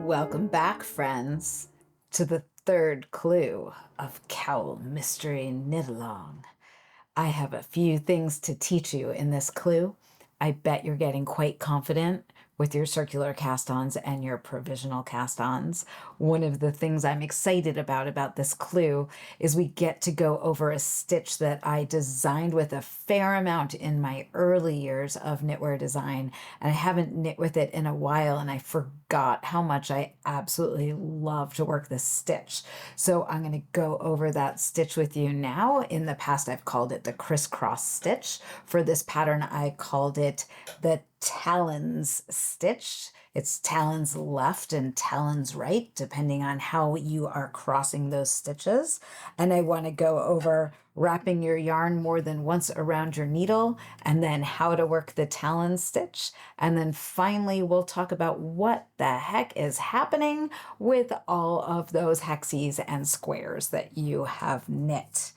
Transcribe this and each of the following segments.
Welcome back, friends, to the third clue of cOWL Mystery Knit Along. I have a few things to teach you in this clue. I bet you're getting quite confident with your circular cast-ons and your provisional cast-ons. One of the things I'm excited about this clue is we get to go over a stitch that I designed with a fair amount in my early years of knitwear design, and I haven't knit with it in a while, and I forgot how much I absolutely love to work this stitch. So I'm going to go over that stitch with you now. In the past, I've called it the crisscross stitch. For this pattern, I called it the Talons stitch. It's Talons Left and Talons Right, depending on how you are crossing those stitches. And I want to go over wrapping your yarn more than once around your needle, and then how to work the Talon stitch. And then finally, we'll talk about what the heck is happening with all of those hexies and squares that you have knit.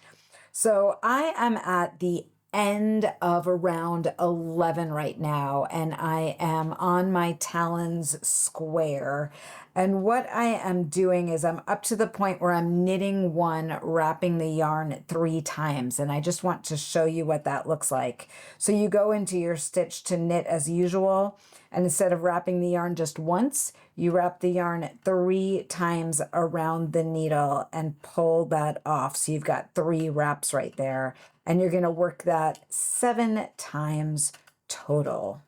So I am at the end of round 11 right now, and I am on my Talons square. And what I am doing is I'm up to the point where I'm knitting one, wrapping the yarn 3 times, and I just want to show you what that looks like. So you go into your stitch to knit as usual, and instead of wrapping the yarn just once, you wrap the yarn 3 times around the needle and pull that off. So you've got 3 wraps right there, and you're going to work that 7 times total.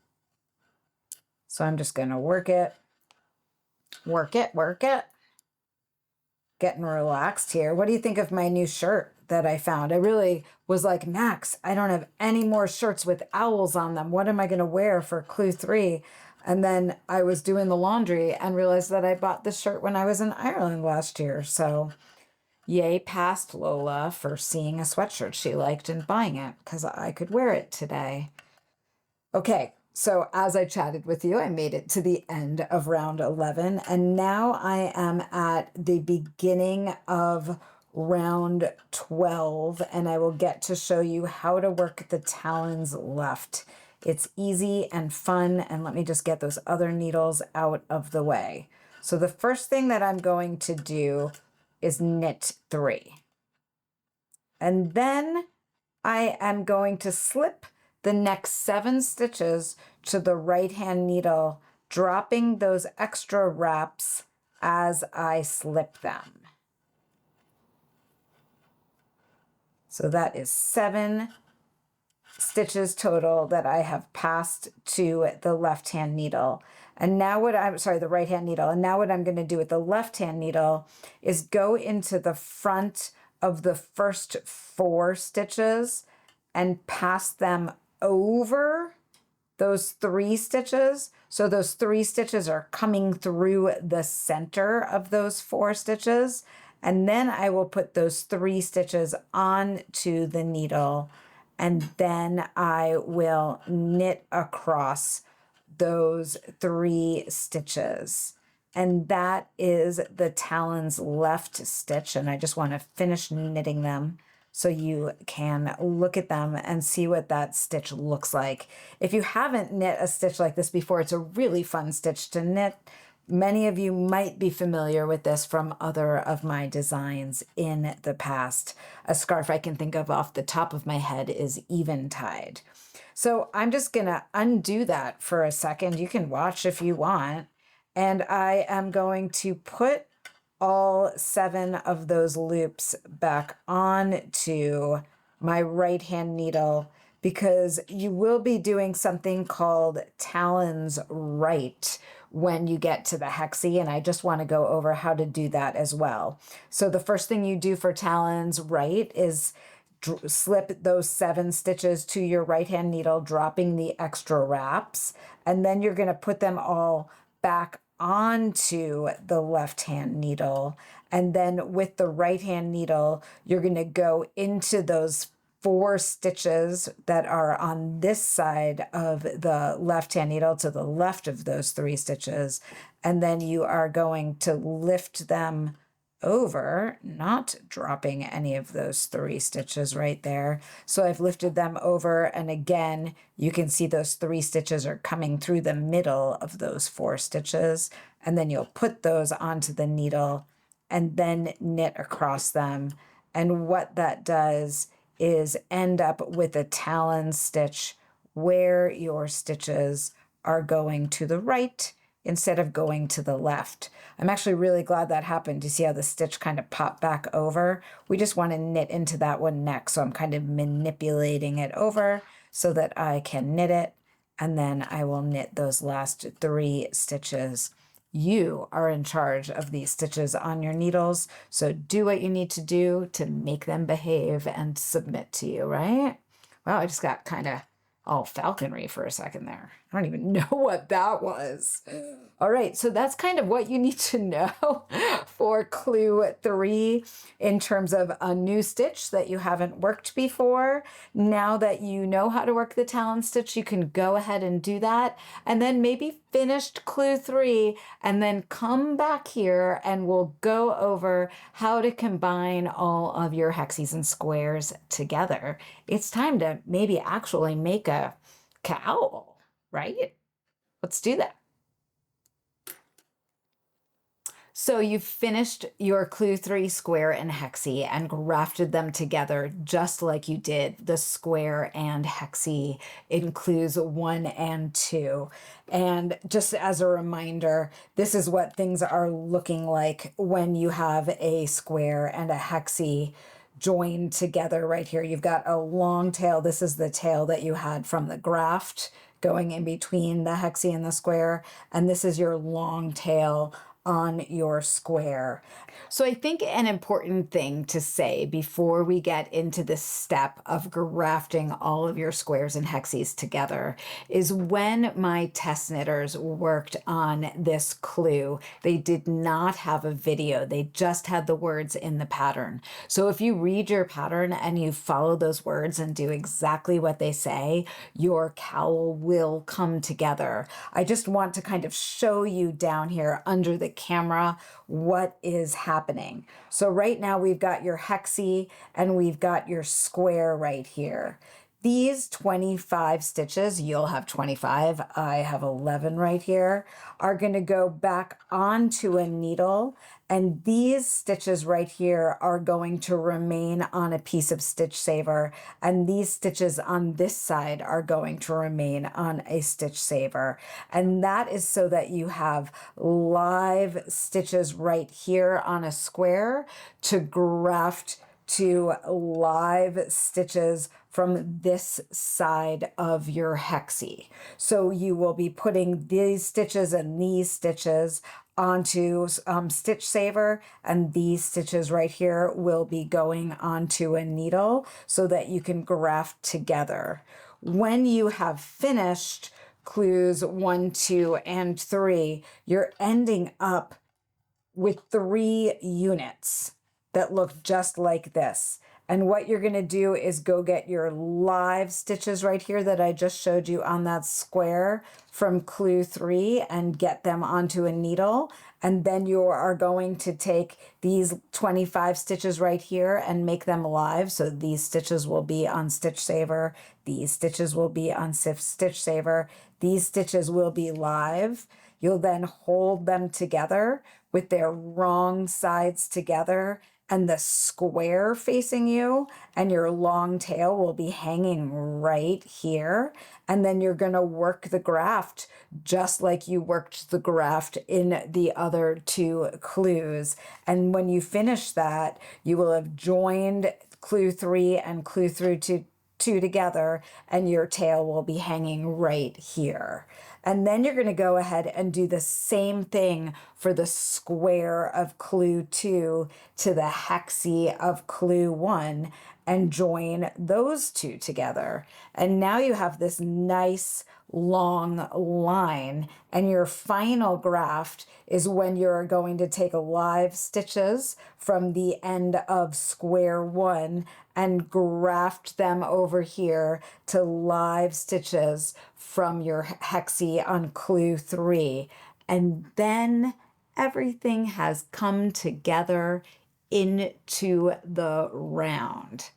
So I'm just going to work it, getting relaxed here. What do you think of my new shirt that I found? I really was like, Max, I don't have any more shirts with owls on them. What am I going to wear for clue 3? And then I was doing the laundry and realized that I bought this shirt when I was in Ireland last year. So yay past Lola for seeing a sweatshirt she liked and buying it, because I could wear it today. Okay, so as I chatted with you, I made it to the end of round 11, and now I am at the beginning of round 12, and I will get to show you how to work the Talons Left. It's easy and fun, and let me just get those other needles out of the way. So the first thing that I'm going to do is knit 3. And then I am going to slip the next 7 stitches to the right-hand needle, dropping those extra wraps as I slip them. So that is 7 stitches total that I have passed to the left-hand needle. And now the right-hand needle. And now what I'm going to do with the left-hand needle is go into the front of the first 4 stitches and pass them over those 3 stitches. So those 3 stitches are coming through the center of those 4 stitches. And then I will put those 3 stitches onto the needle, and then I will knit across those 3 stitches. And that is the Talons Left stitch. And I just want to finish knitting them so you can look at them and see what that stitch looks like. If you haven't knit a stitch like this before, it's a really fun stitch to knit. Many of you might be familiar with this from other of my designs in the past. A scarf I can think of off the top of my head is Eventide. So I'm just going to undo that for a second. You can watch if you want. And I am going to put all 7 of those loops back onto my right-hand needle, because you will be doing something called Talons Right when you get to the hexie, and I just want to go over how to do that as well. So the first thing you do for Talons Right is slip those 7 stitches to your right-hand needle, dropping the extra wraps, and then you're going to put them all back onto the left-hand needle. And then with the right-hand needle, you're going to go into those 4 stitches that are on this side of the left-hand needle to the left of those 3 stitches. And then you are going to lift them over, not dropping any of those 3 stitches right there. So I've lifted them over, and again, you can see those 3 stitches are coming through the middle of those 4 stitches, and then you'll put those onto the needle and then knit across them. And what that does is end up with a talon stitch where your stitches are going to the right instead of going to the left. I'm actually really glad that happened. You see how the stitch kind of popped back over? We just want to knit into that one next. So I'm kind of manipulating it over so that I can knit it. And then I will knit those last 3 stitches. You are in charge of these stitches on your needles. So do what you need to do to make them behave and submit to you, right? Wow, I just got kind of all falconry for a second there. I don't even know what that was. All right, so that's kind of what you need to know for clue 3 in terms of a new stitch that you haven't worked before. Now that you know how to work the talon stitch, you can go ahead and do that. And then maybe finished clue 3 and then come back here and we'll go over how to combine all of your hexes and squares together. It's time to maybe actually make a cowl, right? Let's do that. So you've finished your clue 3 square and hexie and grafted them together just like you did the square and hexie in clues 1 and 2. And just as a reminder, this is what things are looking like when you have a square and a hexie joined together right here. You've got a long tail. This is the tail that you had from the graft going in between the hexie and the square. And this is your long tail on your square. So I think an important thing to say before we get into this step of grafting all of your squares and hexies together is when my test knitters worked on this clue, they did not have a video. They just had the words in the pattern. So if you read your pattern and you follow those words and do exactly what they say, your cowl will come together. I just want to kind of show you down here under the camera what is happening. So right now we've got your hexie and we've got your square right here. These 25 stitches, you'll have 25, I have 11 right here, are going to go back onto a needle, and these stitches right here are going to remain on a piece of stitch saver, and these stitches on this side are going to remain on a stitch saver. And that is so that you have live stitches right here on a square to graft to live stitches from this side of your hexie. So you will be putting these stitches and these stitches onto stitch saver, and these stitches right here will be going onto a needle so that you can graft together. When you have finished clues 1, 2, and 3, you're ending up with 3 units that look just like this. And what you're going to do is go get your live stitches right here that I just showed you on that square from clue 3 and get them onto a needle. And then you are going to take these 25 stitches right here and make them live. So these stitches will be on stitch saver. These stitches will be on stitch saver. These stitches will be live. You'll then hold them together with their wrong sides together and the square facing you, and your long tail will be hanging right here. And then you're going to work the graft just like you worked the graft in the other 2 clues. And when you finish that, you will have joined clue 3 and clue 3 to 2 together, and your tail will be hanging right here. And then you're going to go ahead and do the same thing for the square of clue 2 to the hexie of clue 1 and join those 2 together. And now you have this nice long line, and your final graft is when you're going to take live stitches from the end of square 1 and graft them over here to live stitches from your hexie on clue 3. And then everything has come together into the round.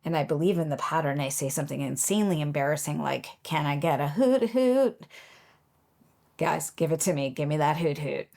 And I believe in the pattern, I say something insanely embarrassing like, can I get a hoot hoot? Guys, give it to me. Give me that hoot hoot.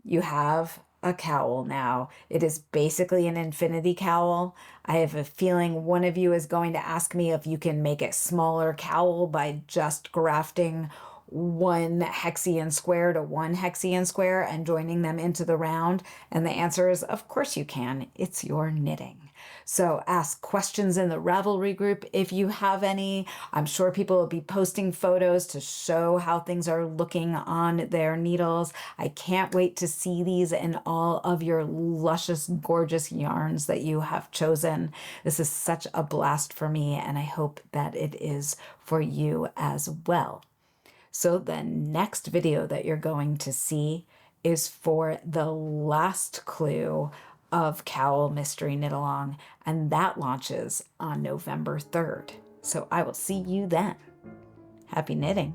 You have a cowl now. It is basically an infinity cowl. I have a feeling one of you is going to ask me if you can make a smaller cowl by just grafting one hexagon square to one hexagon square and joining them into the round. And the answer is, of course you can. It's your knitting. So ask questions in the Ravelry group if you have any. I'm sure people will be posting photos to show how things are looking on their needles. I can't wait to see these in all of your luscious, gorgeous yarns that you have chosen. This is such a blast for me, and I hope that it is for you as well. So the next video that you're going to see is for the last clue of cOWL Mystery Knit Along, and that launches on November 3rd. So I will see you then. Happy knitting.